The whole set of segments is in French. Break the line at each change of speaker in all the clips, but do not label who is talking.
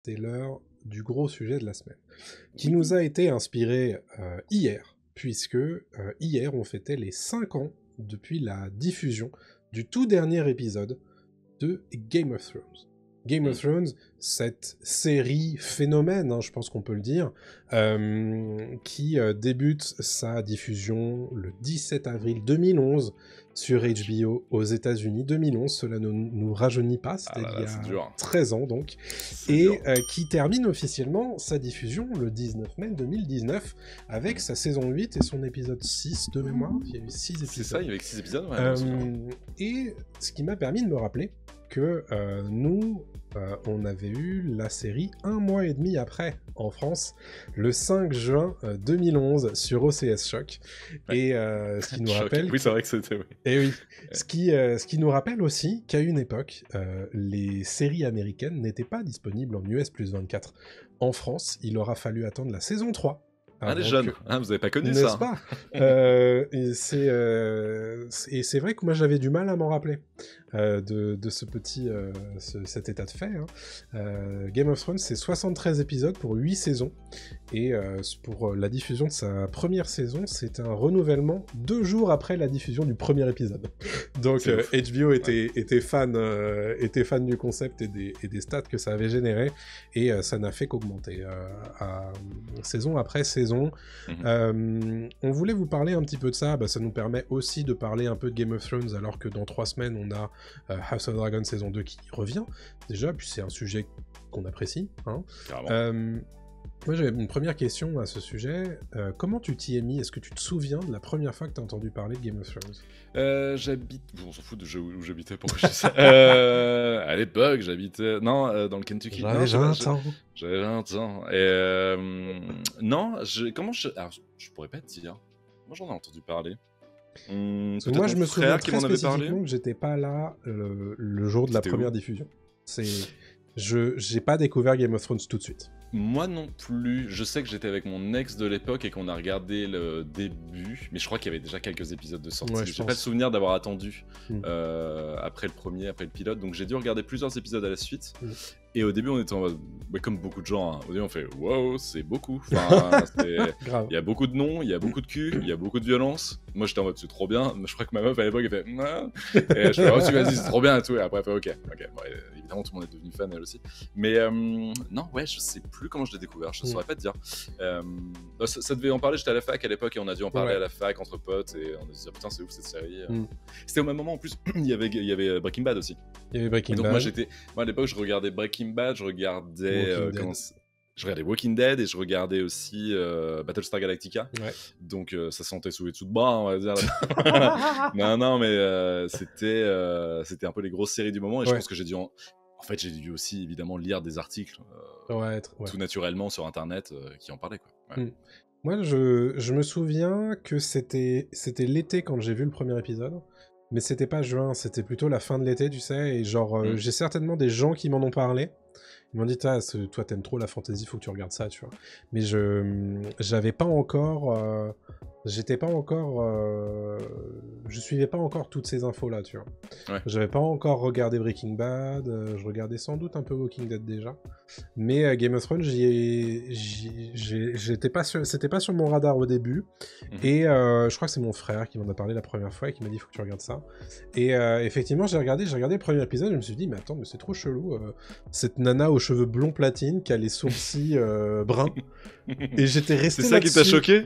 c'est l'heure du gros sujet de la semaine, qui nous a été inspiré hier, puisque hier on fêtait les 5 ans depuis la diffusion du tout dernier épisode de Game of Thrones. Game of Thrones, cette série phénomène, je pense qu'on peut le dire, qui débute sa diffusion le 17 avril 2011 sur HBO aux États-Unis. 2011, cela ne nous rajeunit pas, c'était il y a 13 ans donc, et qui termine officiellement sa diffusion le 19 mai 2019 avec sa saison 8 et son épisode 6 de mémoire. Il y a eu 6 épisodes.
C'est ça, il y avait 6 épisodes. Ouais,
et ce qui m'a permis de me rappeler que nous, on avait eu la série 1 mois et demi après, en France, le 5 juin 2011 sur OCS Choc. Ouais. Et ce qui nous rappelle...
Oui, c'est vrai que c'était... Oui.
Et oui. Ce qui nous rappelle aussi qu'à une époque, les séries américaines n'étaient pas disponibles en US plus 24. En France, il aura fallu attendre la saison 3.
Ah, les jeunes, vous n'avez pas connu
ça.
N'est-ce
pas et c'est vrai que moi j'avais du mal à m'en rappeler de ce petit, cet état de fait. Game of Thrones, c'est 73 épisodes pour 8 saisons. Et pour la diffusion de sa première saison, c'est un renouvellement 2 jours après la diffusion du premier épisode. Donc HBO était fan du concept et des stats que ça avait généré. Et ça n'a fait qu'augmenter saison après saison. On voulait vous parler un petit peu de ça, ça nous permet aussi de parler un peu de Game of Thrones alors que dans 3 semaines on a House of Dragon saison 2 qui revient déjà, puis c'est un sujet qu'on apprécie. Moi j'avais une première question à ce sujet, comment tu t'y es mis? Est-ce que tu te souviens de la première fois que tu as entendu parler de Game of Thrones?
J'habite... On s'en fout de où j'habitais, pourquoi je dis ça. À l'époque j'habitais... Non, dans le Kentucky.
J'avais 20 ans.
J'avais 20 ans. Et non, alors, je pourrais pas te dire. Moi j'en ai entendu parler.
Moi je me souviens très spécifiquement que j'étais pas là le jour de la première diffusion. J'ai pas découvert Game of Thrones tout de suite.
Moi non plus, je sais que j'étais avec mon ex de l'époque et qu'on a regardé le début, mais je crois qu'il y avait déjà quelques épisodes de sortie. J'ai pas le souvenir d'avoir attendu après le premier, après le pilote, donc j'ai dû regarder plusieurs épisodes à la suite. Et au début on était en mode, comme beaucoup de gens, au début on fait wow, c'est beaucoup. Enfin, il y a beaucoup de noms, il y a beaucoup de cul, il y a beaucoup de violence. Moi j'étais en mode c'est trop bien, je crois que ma meuf à l'époque elle fait non. Et je fais oh vas-y c'est trop bien et tout, et après elle fait ok. Bon, évidemment tout le monde est devenu fan elle aussi. Mais non ouais je sais plus comment je l'ai découvert, je ne saurais pas te dire. Ça devait en parler, j'étais à la fac à l'époque et on a dû en parler à la fac entre potes et on a dit putain c'est ouf cette série. C'était au même moment en plus, il y avait Breaking Bad aussi.
Il y avait Breaking Bad.
Donc moi à l'époque je regardais Breaking Bad, je regardais Walking Dead et je regardais aussi Battlestar Galactica. Donc ça sentait sous les dessous de bras, on va dire. non mais c'était un peu les grosses séries du moment et je pense que j'ai dû en fait, j'ai dû aussi évidemment lire des articles tout naturellement sur internet qui en parlaient quoi.
Moi je me souviens que c'était l'été quand j'ai vu le premier épisode. Mais c'était pas juin, c'était plutôt la fin de l'été, tu sais, et genre, j'ai certainement des gens qui m'en ont parlé. Ils m'ont dit, toi t'aimes trop la fantasy, faut que tu regardes ça, tu vois. Mais j'avais pas encore... j'étais pas encore... je suivais pas encore toutes ces infos-là, tu vois. J'avais pas encore regardé Breaking Bad, je regardais sans doute un peu Walking Dead déjà. Mais Game of Thrones, c'était pas sur mon radar au début. Et je crois que c'est mon frère qui m'en a parlé la première fois et qui m'a dit, faut que tu regardes ça. Et effectivement, j'ai regardé le premier épisode, je me suis dit, mais attends, mais c'est trop chelou. Cette nana aux cheveux blonds platine qui a les sourcils bruns. Et j'étais resté
là-dessus. C'est ça qui t'a choqué?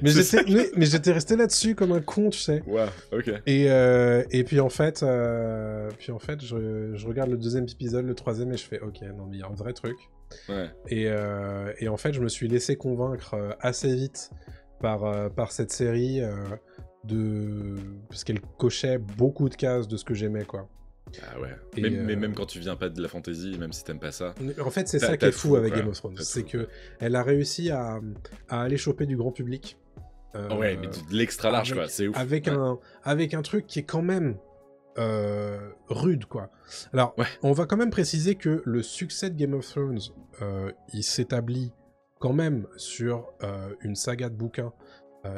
Mais j'étais resté là-dessus comme un con, tu sais.
Ouais, ok.
Et puis en fait, je regarde le deuxième épisode, le troisième, et je fais, ok, non mais il y a un vrai truc. Et en fait, je me suis laissé convaincre assez vite par cette série parce qu'elle cochait beaucoup de cases de ce que j'aimais, quoi.
Ah ouais. Mais même quand tu viens pas de la fantasy, même si t'aimes pas ça.
En fait, c'est ça qui est fou avec Game of Thrones, c'est que elle a réussi à aller choper du grand public.
Ouais, mais de l'extra large, quoi. C'est ouf.
Avec un truc qui est quand même rude, quoi. Alors, on va quand même préciser que le succès de Game of Thrones, il s'établit quand même sur une saga de bouquins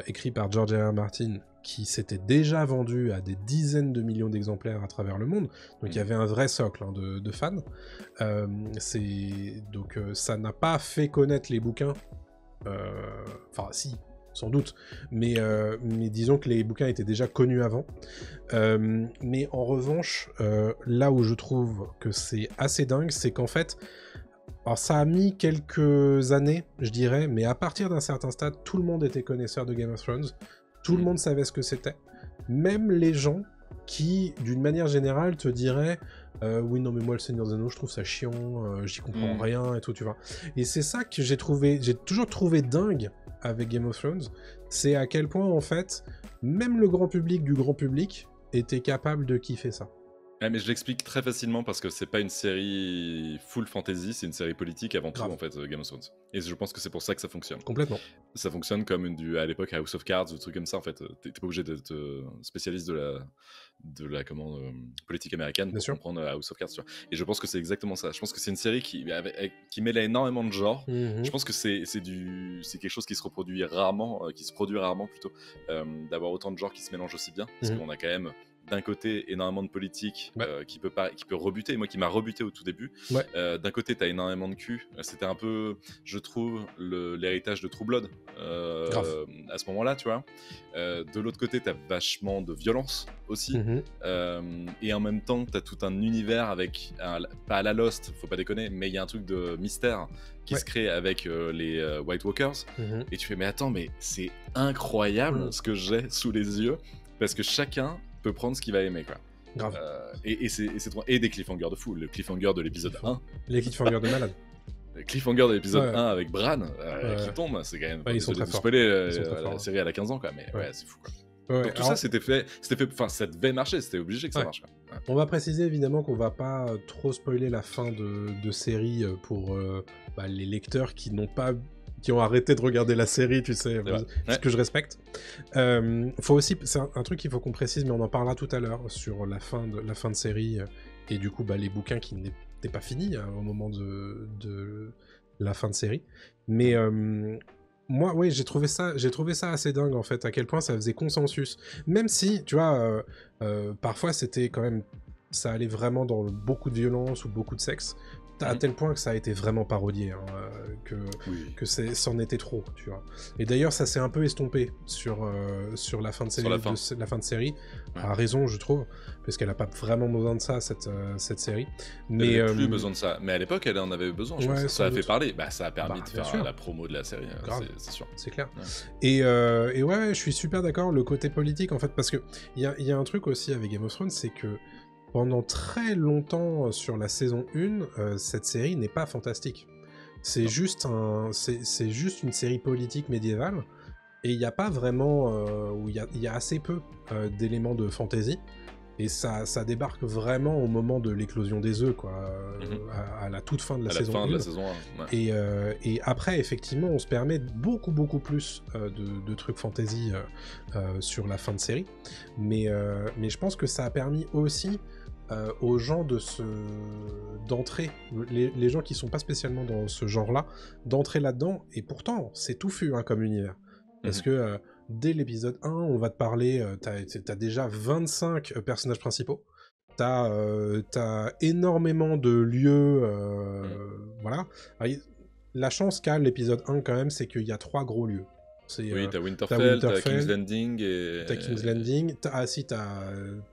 écrit par George R. R. Martin, qui s'était déjà vendu à des dizaines de millions d'exemplaires à travers le monde. Donc il y avait un vrai socle de fans. Donc ça n'a pas fait connaître les bouquins. Enfin si, sans doute. Mais disons que les bouquins étaient déjà connus avant. Mais en revanche, là où je trouve que c'est assez dingue, c'est qu'en fait... Alors ça a mis quelques années, je dirais, mais à partir d'un certain stade, tout le monde était connaisseur de Game of Thrones, tout le monde savait ce que c'était, même les gens qui, d'une manière générale, te diraient oui, non mais moi le Seigneur des Anneaux, je trouve ça chiant, j'y comprends rien et tout, tu vois. Et c'est ça que j'ai toujours trouvé dingue avec Game of Thrones, c'est à quel point, en fait, même le grand public du grand public était capable de kiffer ça.
Ouais, mais je l'explique très facilement parce que c'est pas une série full fantasy, c'est une série politique avant tout en fait, Game of Thrones. Et je pense que c'est pour ça que ça fonctionne.
Complètement.
Ça fonctionne comme à l'époque House of Cards ou trucs comme ça en fait. T'es pas obligé d'être spécialiste de la politique américaine pour comprendre House of Cards. Tu vois. Et je pense que c'est exactement ça. Je pense que c'est une série qui mêle énormément de genres. Je pense que c'est quelque chose qui se reproduit rarement, plutôt, d'avoir autant de genres qui se mélangent aussi bien, parce qu'on a quand même d'un côté énormément de politique qui peut rebuter, moi qui m'a rebuté au tout début. D'un côté t'as énormément de cul, c'était un peu, je trouve, l'héritage de True Blood à ce moment-là, tu vois. De l'autre côté t'as vachement de violence aussi, et en même temps t'as tout un univers avec, pas à la Lost, faut pas déconner, mais il y a un truc de mystère qui se crée avec les White Walkers, et tu fais mais attends, mais c'est incroyable ce que j'ai sous les yeux, parce que chacun peut prendre ce qu'il va aimer, quoi.
Grave.
C'est trop... Et des cliffhangers de fou. Le cliffhanger de l'épisode 1.
Les cliffhangers de malade.
Le cliffhanger de l'épisode 1 avec Bran qui tombe, c'est quand même...
ils sont très forts.
La série elle a 15 ans, quoi, mais c'est fou, quoi. Donc tout ça, c'était fait... Enfin, ça devait marcher, c'était obligé que ça marche, quoi.
On va préciser évidemment qu'on va pas trop spoiler la fin de série pour les lecteurs qui ont arrêté de regarder la série, tu sais, ce que je respecte. Faut aussi, c'est un truc qu'il faut qu'on précise, mais on en parlera tout à l'heure sur la fin de série et du coup les bouquins qui n'étaient pas finis au moment de la fin de série. Mais moi, oui, j'ai trouvé ça assez dingue en fait, à quel point ça faisait consensus. Même si, tu vois, parfois c'était quand même, ça allait vraiment dans beaucoup de violence ou beaucoup de sexe. À tel point que ça a été vraiment parodié, que c'en était trop, tu vois. Et d'ailleurs, ça s'est un peu estompé sur la fin de série, la fin de série, à raison, je trouve, parce qu'elle a pas vraiment besoin de ça, cette série. Mais
elle n'a plus besoin de ça. Mais à l'époque, elle en avait besoin, je pense. Ça a fait parler. Ça a permis de faire la promo de la série, c'est sûr.
C'est clair. Et ouais, je suis super d'accord, le côté politique, en fait, parce que il y a un truc aussi avec Game of Thrones, c'est que pendant très longtemps sur la saison 1, cette série n'est pas fantastique. C'est juste une série politique médiévale, et il n'y a pas vraiment... il y a assez peu d'éléments de fantasy, et ça débarque vraiment au moment de l'éclosion des œufs, quoi, à la toute fin de la saison 1.
De la saison 1,
et après, effectivement, on se permet beaucoup plus de trucs fantasy sur la fin de série, mais je pense que ça a permis aussi aux gens d'entrer, les gens qui sont pas spécialement dans ce genre-là, d'entrer là-dedans, et pourtant, c'est touffu comme univers. Parce que dès l'épisode 1, on va te parler, t'as déjà 25 personnages principaux, t'as énormément de lieux, voilà. Alors, la chance qu'a l'épisode 1 quand même, c'est qu'il y a 3 gros lieux.
Oui, t'as Winterfell, t'as King's Landing et...
T'as King's Landing, t'as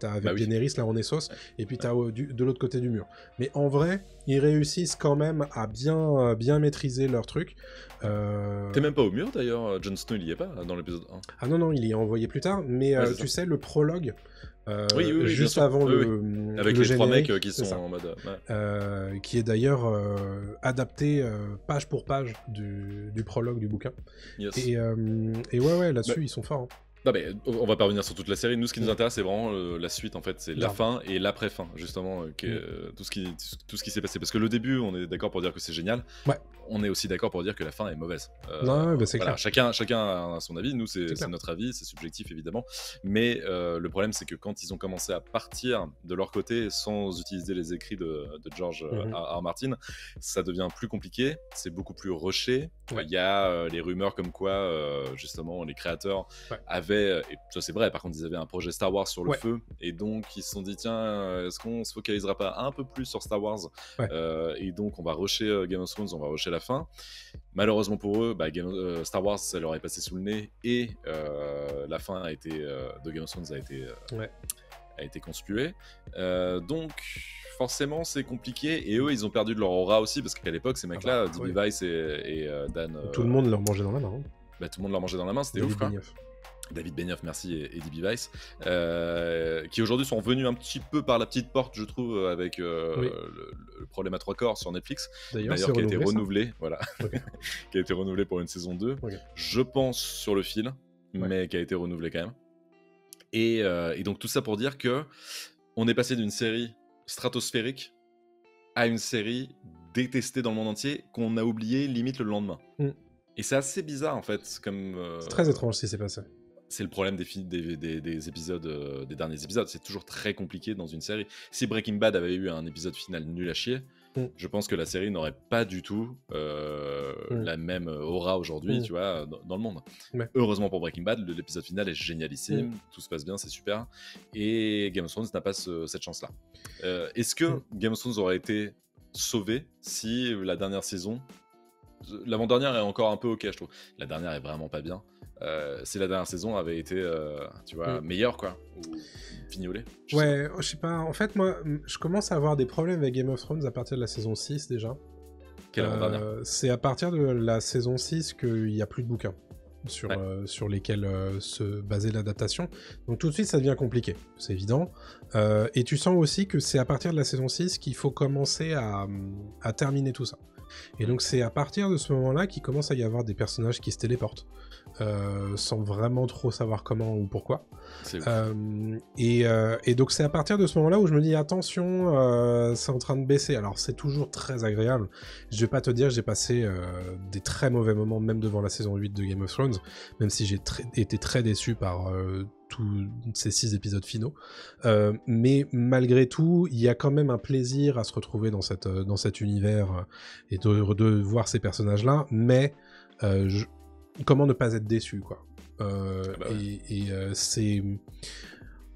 avec Daenerys, là en Essos, et puis t'as de l'autre côté du mur. Mais en vrai, ils réussissent quand même à bien maîtriser leur truc.
T'es même pas au mur d'ailleurs, Jon Snow il y est pas dans l'épisode 1.
Ah non, il y est envoyé plus tard, mais tu sais, le prologue...
oui,
juste avant
avec les 3 mecs qui sont en mode
qui est d'ailleurs adapté page pour page du prologue du bouquin. Et ouais là-dessus ils sont forts, hein.
Non mais on va pas revenir sur toute la série. Nous, ce qui nous intéresse, c'est vraiment la suite en fait. C'est la fin et l'après-fin justement, tout ce qui s'est passé. Parce que le début, on est d'accord pour dire que c'est génial. on est aussi d'accord pour dire que la fin est mauvaise.
Non, bah c'est
voilà,
clair.
chacun a son avis. Nous, c'est notre avis, c'est subjectif évidemment. Mais le problème, c'est que quand ils ont commencé à partir de leur côté sans utiliser les écrits de George R. Martin, ça devient plus compliqué. C'est beaucoup plus rushé. Il y a les rumeurs comme quoi, justement, les créateurs avaient, et ça c'est vrai, par contre, ils avaient un projet Star Wars sur le feu. Et donc, ils se sont dit, tiens, est-ce qu'on se focalisera pas un peu plus sur Star Wars et donc, on va rusher Game of Thrones, on va rusher la fin. Malheureusement pour eux, Star Wars, ça leur est passé sous le nez et la fin de Game of Thrones a été conspuée. Donc, forcément, c'est compliqué. Et eux, ils ont perdu de leur aura aussi parce qu'à l'époque, ces mecs-là, D.B. Weiss et Dan.
Tout le monde leur mangeait dans la main.
Tout le monde leur mangeait dans la main, c'était ouf, quoi. David Benioff, merci, et D.B. Weiss, qui aujourd'hui sont venus un petit peu par la petite porte, je trouve, avec le problème à 3 corps sur Netflix, d'ailleurs qui a été renouvelé, voilà, qui a été renouvelé pour une saison 2, je pense sur le fil, mais qui a été renouvelé quand même. Et donc tout ça pour dire que on est passé d'une série stratosphérique à une série détestée dans le monde entier qu'on a oublié limite le lendemain. Et c'est assez bizarre en fait, comme.
C'est très étrange si c'est passé.
C'est le problème des épisodes, des derniers épisodes. C'est toujours très compliqué dans une série. Si Breaking Bad avait eu un épisode final nul à chier, je pense que la série n'aurait pas du tout la même aura aujourd'hui, tu vois, dans le monde. Heureusement pour Breaking Bad, l'épisode final est génialissime, tout se passe bien, c'est super. Et Game of Thrones n'a pas cette chance-là. Est-ce que Game of Thrones aurait été sauvé si la dernière saison... L'avant-dernière est encore un peu ok, je trouve. La dernière est vraiment pas bien. Si la dernière saison avait été, tu vois, meilleure, quoi, ou fignolée.
Je sais pas. En fait, moi, je commence à avoir des problèmes avec Game of Thrones à partir de la saison 6, déjà.
Quelle avant-dernière ?
C'est à partir de la saison 6 qu'il n'y a plus de bouquins sur lesquels se basait l'adaptation. Donc tout de suite, ça devient compliqué, c'est évident. Et tu sens aussi que c'est à partir de la saison 6 qu'il faut commencer à terminer tout ça. Et donc c'est à partir de ce moment-là qu'il commence à y avoir des personnages qui se téléportent, sans vraiment trop savoir comment ou pourquoi. Et donc c'est à partir de ce moment-là où je me dis attention, c'est en train de baisser. Alors c'est toujours très agréable. Je vais pas te dire, j'ai passé des très mauvais moments même devant la saison 8 de Game of Thrones, même si j'ai été très déçu par tous ces 6 épisodes finaux. Mais malgré tout, il y a quand même un plaisir à se retrouver dans cet univers et de voir ces personnages-là, mais comment ne pas être déçu, quoi. C'est...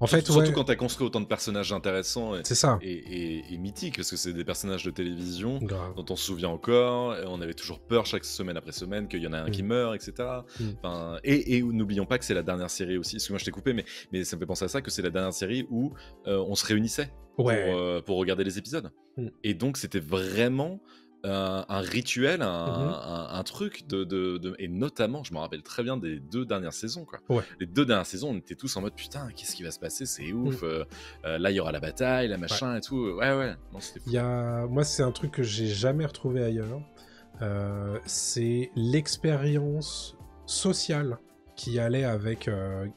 En fait,
surtout quand t'as construit autant de personnages intéressants
et
mythiques, parce que c'est des personnages de télévision dont on se souvient encore, et on avait toujours peur chaque semaine après semaine qu'il y en a un qui meurt, etc. Enfin, et n'oublions pas que c'est la dernière série aussi, parce que moi je t'ai coupé, mais ça me fait penser à ça, que c'est la dernière série où on se réunissait pour regarder les épisodes. Et donc c'était vraiment... un rituel, un truc et notamment, je me rappelle très bien des 2 dernières saisons, quoi. Les 2 dernières saisons, on était tous en mode putain, qu'est-ce qui va se passer, c'est ouf. Là, il y aura la bataille, la machin et tout. Non, c'était fou.
Moi, c'est un truc que j'ai jamais retrouvé ailleurs. C'est l'expérience sociale qui allait avec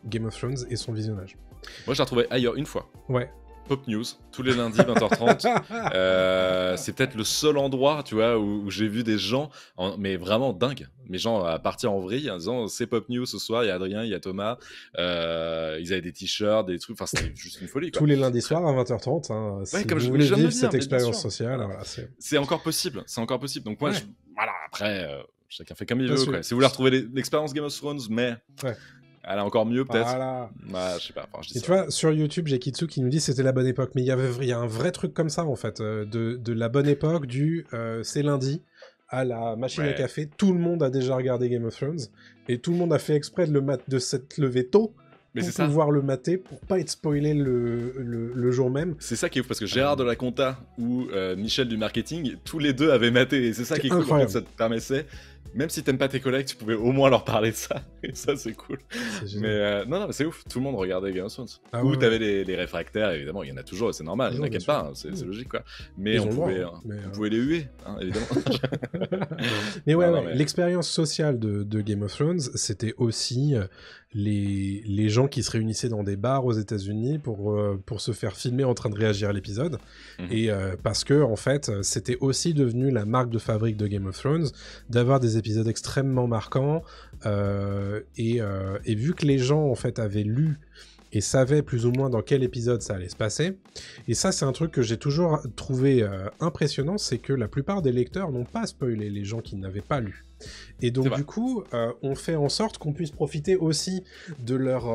Game of Thrones et son visionnage.
Moi, je l'ai retrouvé ailleurs une fois. Pop News, tous les lundis 20h30. C'est peut-être le seul endroit, tu vois, où j'ai vu des gens, mais vraiment dingues, mes gens à partir en vrille en disant c'est Pop News ce soir, il y a Adrien, il y a Thomas, ils avaient des t-shirts, des trucs, enfin c'était juste une folie, quoi.
Tous les lundis soirs à 20h30, hein, si vous voulez vivre cette expérience sociale, voilà,
c'est encore possible, donc moi, voilà, après, chacun fait comme il veut, quoi. Si vous voulez retrouver l'expérience Game of Thrones, mais... Elle est encore mieux, peut-être.
Voilà.
Je sais pas. Enfin,
et tu vois, sur YouTube, j'ai Kitsu qui nous dit c'était la bonne époque. Mais il y a un vrai truc comme ça, en fait. De la bonne époque, c'est lundi, à la machine à café. Tout le monde a déjà regardé Game of Thrones. Et tout le monde a fait exprès de s'être levé tôt. Pour pouvoir le mater, pour pas être spoilé le jour même.
C'est ça qui est ouf, parce que Gérard de la Conta ou Michel du marketing, tous les 2 avaient maté. Et c'est ça qui est cool, en fait, ça te permettait... Même si t'aimes pas tes collègues, tu pouvais au moins leur parler de ça. Et ça, c'est cool. Mais non, mais c'est ouf. Tout le monde regardait Game of Thrones. Ou t'avais les réfractaires, évidemment. Il y en a toujours, et c'est normal. Il y en a qui n'aiment pas, c'est logique, quoi. Mais on pouvait les huer, hein, évidemment.
mais l'expérience sociale de Game of Thrones, c'était aussi les gens qui se réunissaient dans des bars aux États-Unis pour se faire filmer en train de réagir à l'épisode. Et parce que, en fait, c'était aussi devenu la marque de fabrique de Game of Thrones d'avoir des épisodes extrêmement marquants. Et vu que les gens, en fait, avaient lu et savaient plus ou moins dans quel épisode ça allait se passer. Et ça, c'est un truc que j'ai toujours trouvé impressionnant, c'est que la plupart des lecteurs n'ont pas spoilé les gens qui n'avaient pas lu. Et donc du coup, on fait en sorte qu'on puisse profiter aussi de leur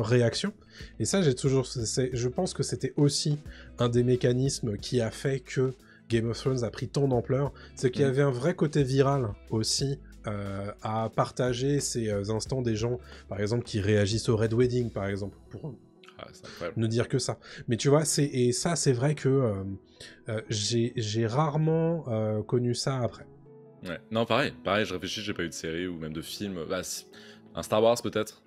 réaction. Et ça, je pense que c'était aussi un des mécanismes qui a fait que Game of Thrones a pris tant d'ampleur, c'est qu'il y avait un vrai côté viral aussi à partager ces instants des gens, par exemple, qui réagissent au Red Wedding, par exemple, pour ne dire que ça. Mais tu vois, et ça, c'est vrai que j'ai rarement connu ça après.
Ouais. Non, pareil, je réfléchis, j'ai pas eu de série ou même de film. Bah, un Star Wars peut-être,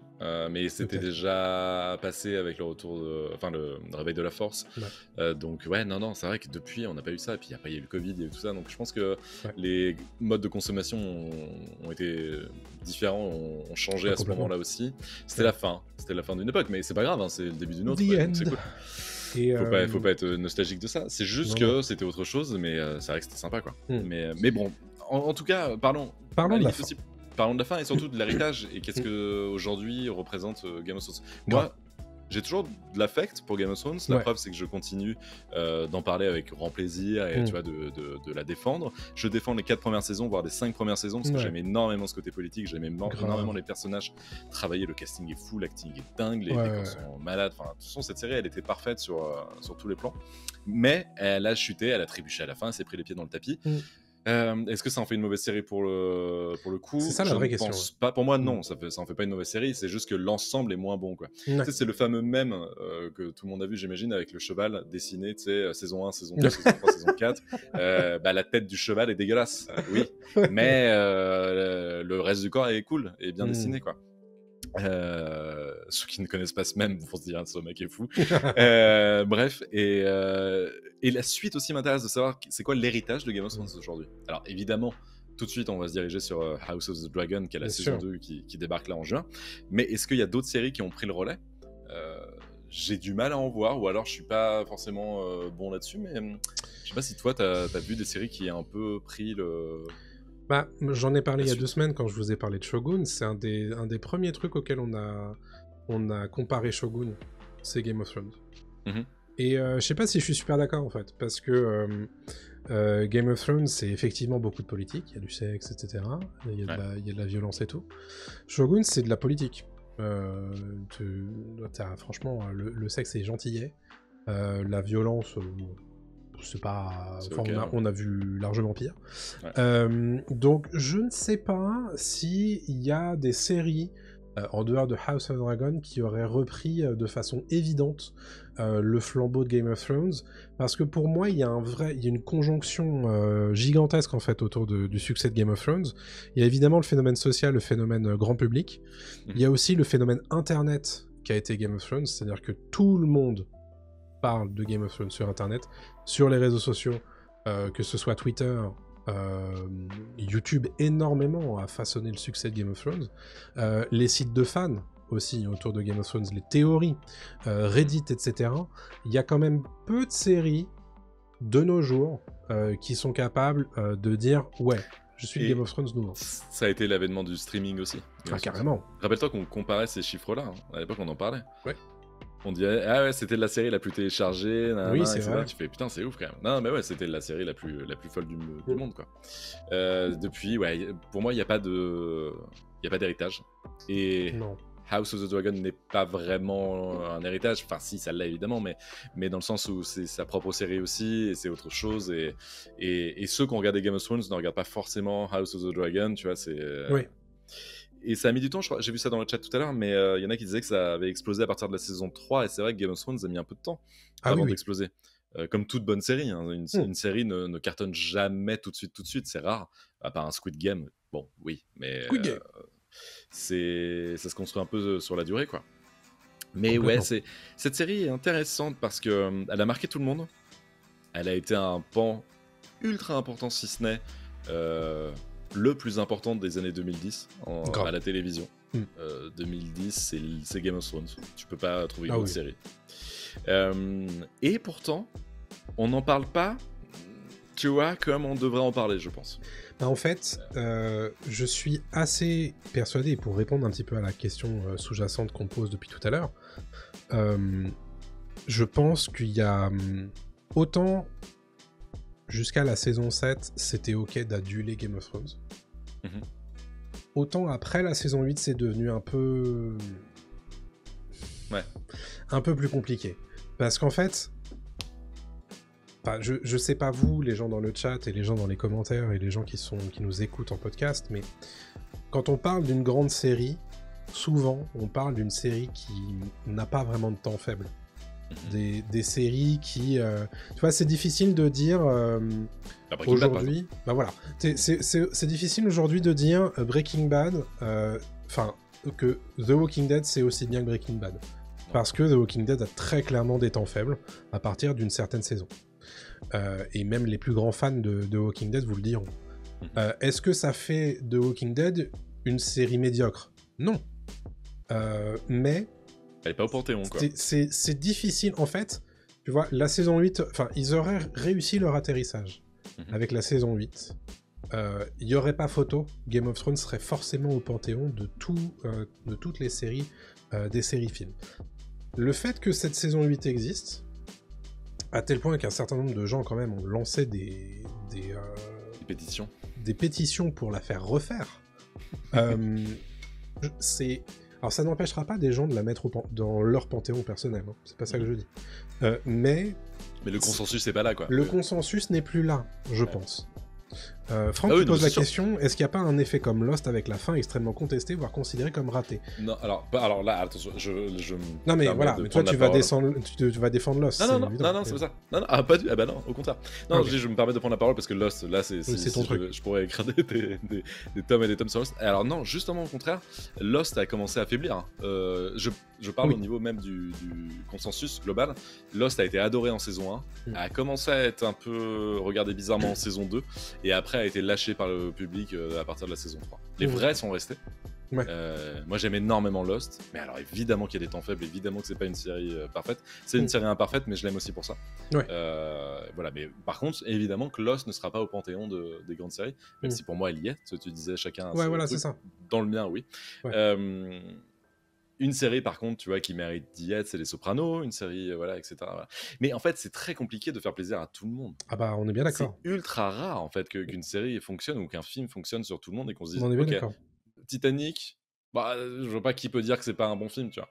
mais c'était déjà passé avec le retour le réveil de la Force. Ouais. Donc ouais, non, c'est vrai que depuis on n'a pas eu ça, et puis il y a eu le Covid, il y a eu tout ça, donc je pense que les modes de consommation ont été différents, ont changé à ce moment-là aussi. C'était la fin d'une époque, mais c'est pas grave, hein, c'est le début d'une autre, donc c'est cool. Et faut pas être nostalgique de ça, c'est juste que c'était autre chose, mais c'est vrai que c'était sympa, quoi. Mais bon, en tout cas, parlons de la fin. Parlons de la fin et surtout de l'héritage et qu'est-ce que aujourd'hui représente Game of Thrones. Moi, j'ai toujours de l'affect pour Game of Thrones. La preuve, c'est que je continue d'en parler avec grand plaisir et tu vois, de la défendre. Je défends les 4 premières saisons, voire les 5 premières saisons, parce que j'aime énormément ce côté politique, j'aime énormément les personnages travailler. Le casting est fou, l'acting est dingue, les décors sont malades. Enfin, de toute façon, cette série, elle était parfaite sur tous les plans. Mais elle a chuté, elle a trébuché à la fin, elle s'est pris les pieds dans le tapis. Est-ce que ça en fait une mauvaise série pour le coup?
C'est ça la vraie question.
Pas. Pour moi, non, ça en fait pas une mauvaise série, c'est juste que l'ensemble est moins bon, quoi. Tu sais, c'est le fameux mème que tout le monde a vu, j'imagine, avec le cheval dessiné, tu sais, saison 1, saison 2, saison 3, saison 4. La tête du cheval est dégueulasse, oui, mais le reste du corps est cool et bien dessiné, quoi. Ceux qui ne connaissent pas ce même vont se dire ce mec est fou. Bref, et la suite aussi m'intéresse de savoir c'est quoi l'héritage de Game of Thrones aujourd'hui. Alors évidemment, tout de suite on va se diriger sur House of the Dragon qui est la saison 2 qui débarque là en juin, mais est-ce qu'il y a d'autres séries qui ont pris le relais? J'ai du mal à en voir, ou alors je suis pas forcément bon là-dessus, mais je sais pas si toi t'as vu des séries qui ont un peu pris le...
Bah, j'en ai parlé il y a 2 semaines quand je vous ai parlé de Shogun. C'est un des premiers trucs auxquels on a comparé Shogun, c'est Game of Thrones. Et je sais pas si je suis super d'accord en fait, parce que Game of Thrones c'est effectivement beaucoup de politique, il y a du sexe, etc. Il y a de la violence et tout. Shogun c'est de la politique. Franchement, le sexe est gentillet. La violence... c'est pas... on a vu largement pire. Donc, je ne sais pas s'il y a des séries en dehors de House of Dragon qui auraient repris de façon évidente le flambeau de Game of Thrones, parce que pour moi, il y a une conjonction gigantesque en fait autour du succès de Game of Thrones. Il y a évidemment le phénomène social, le phénomène grand public. Il y a aussi le phénomène Internet qui a été Game of Thrones, c'est-à-dire que tout le monde parle de Game of Thrones sur Internet, sur les réseaux sociaux, que ce soit Twitter, YouTube énormément a façonné le succès de Game of Thrones, les sites de fans aussi autour de Game of Thrones, les théories, Reddit, etc. Il y a quand même peu de séries de nos jours qui sont capables de dire « ouais, je suis Game of Thrones nouveau ».
Ça a été l'avènement du streaming aussi.
Ah, carrément.
Rappelle-toi qu'on comparait ces chiffres-là, hein. À l'époque on en parlait.
Ouais.
On dirait, ah ouais, c'était la série la plus téléchargée,
oui, c'est vrai.
Tu fais, putain, c'est ouf quand même. Non, mais ouais, c'était la série la plus folle du monde, quoi. Depuis, ouais, pour moi, il n'y a pas d'héritage. Et non. House of the Dragon n'est pas vraiment un héritage. Enfin, si, ça l'est évidemment, mais dans le sens où c'est sa propre série aussi, et c'est autre chose. Et ceux qui ont regardé Game of Thrones ne regardent pas forcément House of the Dragon, tu vois, c'est...
Oui.
Et ça a mis du temps, je crois. J'ai vu ça dans le chat tout à l'heure, mais il y en a qui disaient que ça avait explosé à partir de la saison 3, et c'est vrai que Game of Thrones a mis un peu de temps avant d'exploser. Comme toute bonne série, hein. Une série ne cartonne jamais tout de suite, c'est rare, à part un Squid Game. Bon, oui, mais ça se construit un peu sur la durée, quoi. Mais ouais, cette série est intéressante parce que elle a marqué tout le monde. Elle a été un pan ultra important, si ce n'est le plus important des années 2010 à la télévision. 2010, c'est Game of Thrones. Tu peux pas trouver une autre
oui.
série. Et pourtant, on n'en parle pas, tu vois, comme on devrait en parler, je pense.
En fait, je suis assez persuadé, pour répondre un petit peu à la question sous-jacente qu'on pose depuis tout à l'heure, je pense qu'il y a autant, jusqu'à la saison 7, c'était ok d'aduler Game of Thrones. Autant après la saison 8, c'est devenu un peu plus compliqué. Parce qu'en fait, je sais pas vous, les gens dans le chat et les gens dans les commentaires et les gens qui nous écoutent en podcast, mais quand on parle d'une grande série, souvent on parle d'une série qui n'a pas vraiment de temps faible. Des séries qui... tu vois, c'est difficile de dire aujourd'hui... Bah voilà. C'est difficile aujourd'hui de dire Breaking Bad... Enfin, que The Walking Dead, c'est aussi bien que Breaking Bad. Parce que The Walking Dead a très clairement des temps faibles à partir d'une certaine saison. Et même les plus grands fans de The Walking Dead vous le diront. Est-ce que ça fait de Walking Dead une série médiocre ? Non. Mais...
Elle est pas au Panthéon, quoi.
C'est difficile. En fait, tu vois, la saison 8... Enfin, ils auraient réussi leur atterrissage avec la saison 8. Il n'y aurait pas photo. Game of Thrones serait forcément au Panthéon de toutes les séries, des séries films. Le fait que cette saison 8 existe, à tel point qu'un certain nombre de gens, quand même, ont lancé des
pétitions.
Des pétitions pour la faire refaire. Alors ça n'empêchera pas des gens de la mettre dans leur panthéon personnel, hein. C'est pas ça que je dis. Mais le
consensus n'est pas là, quoi.
Le consensus n'est plus là, je pense. Franck pose la question, est-ce qu'il n'y a pas un effet comme Lost avec la fin extrêmement contestée, voire considérée comme ratée ?
Non, alors là, attention, je
non mais voilà, mais toi tu vas défendre Lost.
Non, c'est pas ça. Non, pas du... Ah bah non, au contraire. Non, okay. Je me permets de prendre la parole parce que Lost, là, c'est
ton truc.
Je pourrais écrire des tomes et des tomes sur Lost. Alors non, justement au contraire, Lost a commencé à affaiblir. Je parle au niveau même du consensus global. Lost a été adoré en saison 1, a commencé à être un peu regardé bizarrement en saison 2, et après a été lâché par le public à partir de la saison 3. Les vrais sont restés. Ouais. Moi j'aime énormément Lost, mais alors évidemment qu'il y a des temps faibles, évidemment que c'est pas une série parfaite, c'est une série imparfaite, mais je l'aime aussi pour ça. Ouais. Voilà, mais par contre évidemment que Lost ne sera pas au panthéon des grandes séries, même si pour moi elle y est. Tu disais chacun.
Ouais, voilà, c'est ça.
Dans le mien, oui. Ouais. Une série par contre, tu vois, qui mérite d'y être, c'est Les Sopranos, une série, voilà, etc. Voilà. Mais en fait, c'est très compliqué de faire plaisir à tout le monde.
Ah bah, on est bien d'accord.
C'est ultra rare en fait qu'une série fonctionne ou qu'un film fonctionne sur tout le monde et qu'on se dise,
on est bien d'accord.
Titanic, bah, je vois pas qui peut dire que c'est pas un bon film, tu vois.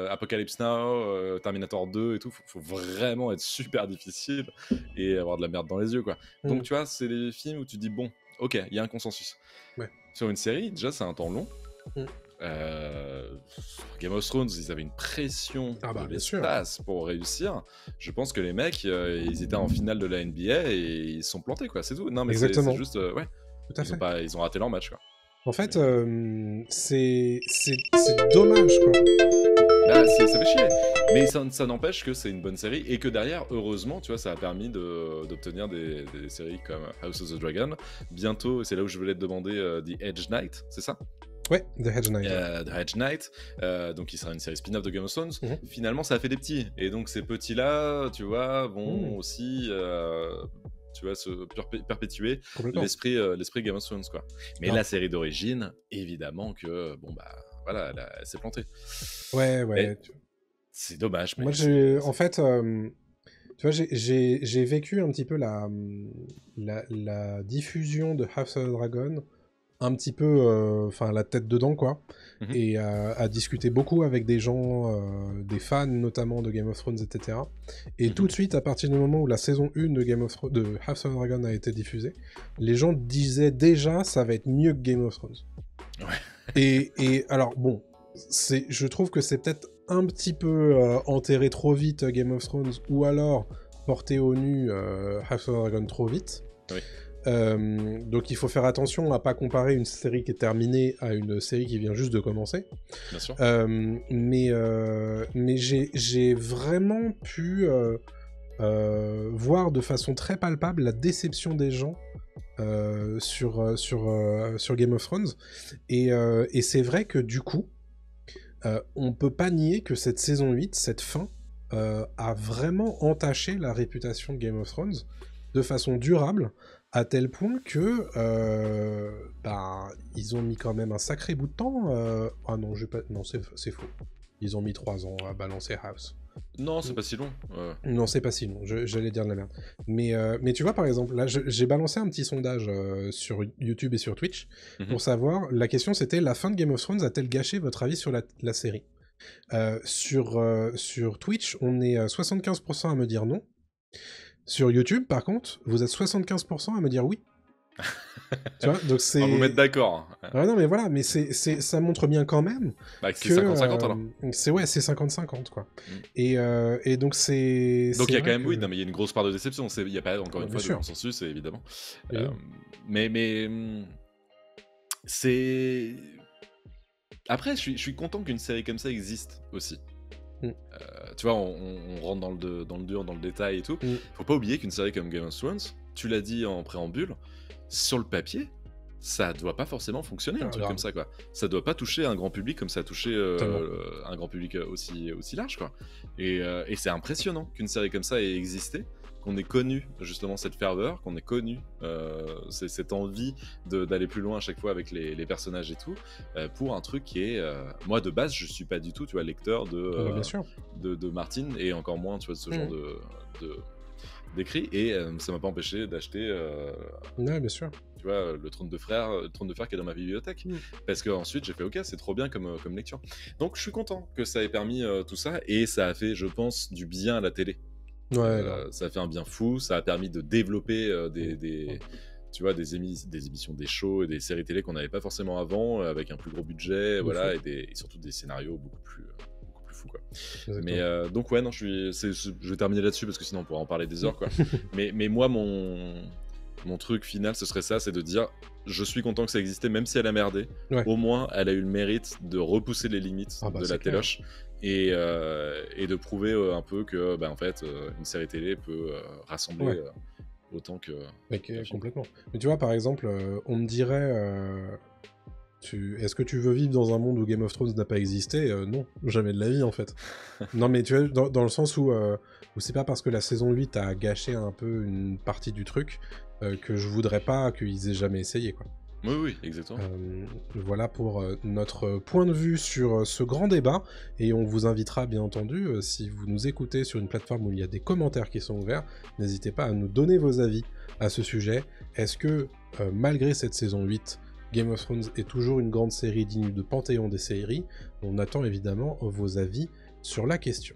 Apocalypse Now, Terminator 2 et tout, faut vraiment être super difficile et avoir de la merde dans les yeux, quoi. Donc, tu vois, c'est des films où tu dis, bon, ok, il y a un consensus. Ouais. Sur une série, déjà, c'est un temps long. Game of Thrones, ils avaient une pression de l'espace pour réussir. Je pense que les mecs, ils étaient en finale de la NBA et ils se sont plantés, quoi, c'est tout. Non, mais c'est juste, ouais, tout à fait. Ils ont raté leur match, quoi.
En fait, c'est dommage, quoi.
Bah, ça fait chier. Mais ça n'empêche que c'est une bonne série et que derrière, heureusement, tu vois, ça a permis d'obtenir des séries comme House of the Dragon. Bientôt, c'est là où je voulais te demander The Hedge Knight, c'est ça ?
Ouais, The Hedge Knight.
The Hedge Knight, donc qui sera une série spin-off de Game of Thrones. Finalement, ça a fait des petits. Et donc, ces petits-là, tu vois, vont aussi... tu vois, se perpétuer l'esprit Game of Thrones, quoi. Mais la série d'origine, évidemment que, bon, bah, voilà, elle s'est plantée.
Ouais.
C'est dommage. Mais
moi, en fait, tu vois, j'ai vécu un petit peu la diffusion de House of the Dragon un petit peu, la tête dedans, quoi, et à discuter beaucoup avec des gens, des fans notamment de Game of Thrones, etc. Et tout de suite, à partir du moment où la saison 1 de House of the Dragon a été diffusée, les gens disaient déjà ça va être mieux que Game of Thrones. Ouais. Et alors, bon, je trouve que c'est peut-être un petit peu enterré trop vite Game of Thrones, ou alors porté au nu House of the Dragon trop vite. Oui. Donc il faut faire attention à pas comparer une série qui est terminée à une série qui vient juste de commencer.
Bien sûr.
Mais j'ai vraiment pu voir de façon très palpable la déception des gens sur Game of Thrones. Et c'est vrai que du coup, on peut pas nier que cette saison 8, cette fin, a vraiment entaché la réputation de Game of Thrones de façon durable, à tel point que ils ont mis quand même un sacré bout de temps. Ah non, non, c'est faux. Ils ont mis 3 ans à balancer House.
Non, c'est pas si long.
Non, c'est pas si long, j'allais dire de la merde. Mais tu vois, par exemple, là, j'ai balancé un petit sondage sur YouTube et sur Twitch pour savoir, la question c'était, la fin de Game of Thrones a-t-elle gâché votre avis sur la série ? Sur Twitch, on est 75% à me dire non. Sur YouTube, par contre, vous êtes 75% à me dire oui. Tu vois, donc c'est...
On va vous mettre d'accord.
Ouais, non, mais voilà, mais ça montre bien quand même
que c'est 50-50 alors.
C'est 50-50 quoi. Et donc c'est...
Donc il y a quand même, oui, non, mais il y a une grosse part de déception. Il n'y a pas, encore une fois, de consensus, évidemment. Mais c'est... Après, je suis content qu'une série comme ça existe aussi. Tu vois, on rentre dans le dur, dans le détail et tout. Faut pas oublier qu'une série comme Game of Thrones, tu l'as dit en préambule, sur le papier, ça doit pas forcément fonctionner, un truc comme ça, quoi. Ça doit pas toucher un grand public comme ça a touché un grand public aussi large, quoi. Et c'est impressionnant qu'une série comme ça ait existé, qu'on ait connu justement cette ferveur, qu'on ait connu cette envie d'aller plus loin à chaque fois avec les personnages et tout, pour un truc qui est... moi, de base, je suis pas du tout, tu vois, lecteur de Martin, et encore moins, tu vois, de ce genre d'écrit, et ça m'a pas empêché d'acheter
bien sûr.
Tu vois, le Trône de Fer qui est dans ma bibliothèque, parce que ensuite j'ai fait ok, c'est trop bien comme lecture. Donc je suis content que ça ait permis tout ça, et ça a fait, je pense, du bien à la télé. Ça a fait un bien fou, ça a permis de développer tu vois, des émissions, des shows et des séries télé qu'on n'avait pas forcément avant, avec un plus gros budget, voilà, et surtout des scénarios beaucoup plus fou, quoi. Mais donc ouais, non, je vais terminer là-dessus parce que sinon on pourra en parler des heures, quoi. mais moi, mon truc final, ce serait ça, c'est de dire, je suis content que ça existait, même si elle a merdé. Au moins, elle a eu le mérite de repousser les limites de la téloche, et de prouver un peu que, en fait, une série télé peut rassembler autant que...
complètement. Mais tu vois, par exemple, on me dirait... Est-ce que tu veux vivre dans un monde où Game of Thrones n'a pas existé ? Non, jamais de la vie en fait. Non, mais tu vois, dans le sens où c'est pas parce que la saison 8 a gâché un peu une partie du truc que je voudrais pas qu'ils aient jamais essayé, quoi.
Oui, exactement.
Voilà pour notre point de vue sur ce grand débat, et on vous invitera bien entendu, si vous nous écoutez sur une plateforme où il y a des commentaires qui sont ouverts, n'hésitez pas à nous donner vos avis à ce sujet. Est-ce que malgré cette saison 8, Game of Thrones est toujours une grande série digne de panthéon des séries ? On attend évidemment vos avis sur la question.